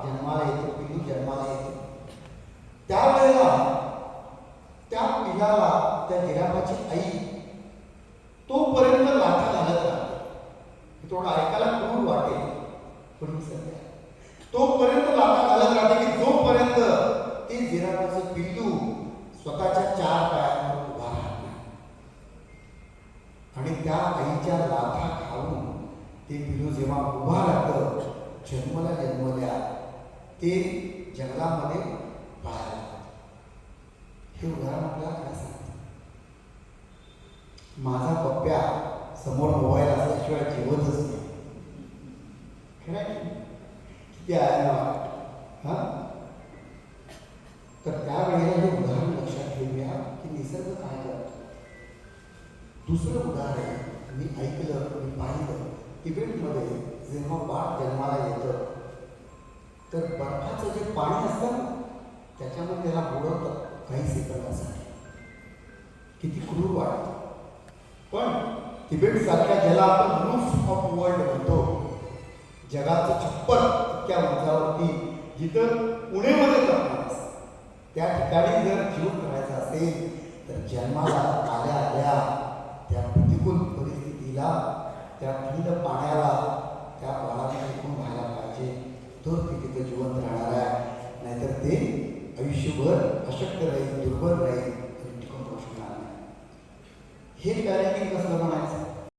जन्माला येतो, पिल्लू जन्माला येतो, त्यावेळेला त्या पिलाला त्या जिराफाची आई तोपर्यंत लाथा घालत राहते. थोडं ऐकायला क्रूर वाटेल पण सध्या तोपर्यंत लाथा घालत राहते की जोपर्यंत ते जिराफाचं पिल्लू स्वतःच्या 4 पायावर उभा राहत नाही. आणि त्या आईच्या लाथा खाऊन ते पिल्लू जेव्हा उभा राहतं, जन्मल्या ते जंगलामध्ये बाहेर येतात. हे उदाहरण आपल्याला काय सांगतं? माझा पप्प्या समोर मोबाईल असल्याशिवाय जेवतच नाही. खरं आहे किती आहे ना. हां, तर त्यावेळेला हे उदाहरण लक्षात घेऊया की निसर्ग काय करतो. दुसरं उदाहरण मी ऐकलं, मी पाहिलं, तिबेटमध्ये जेव्हा बाळ जन्माला येतं तर बर्फाचं जे पाणी असतं ना त्याच्यामध्ये त्याला बुडवतं काही सेकंदासाठी. किती क्रूर वाटतं. पण तिबेटसारख्या ज्याला आपण रूफ ऑफ वर्ल्ड म्हणतो, जगाचं छप्पर इतक्या उंचावरती जिथं पुणेमध्ये जन्माला असतं, त्या ठिकाणी जर जीवन करायचं असेल तर जन्माला आल्या त्या प्रतिकूल परिस्थितीला, त्या थंड पाण्याला त्या बाळाला टिकून राहायला पाहिजे. तर ते तिथं जिवंत राहणार आहे. नाहीतर ते आयुष्यभर अशक्त राहील, दुर्बल राहील, टिकून राहू शकणार नाही. हे पॅरेंटिंग कसं म्हणायचं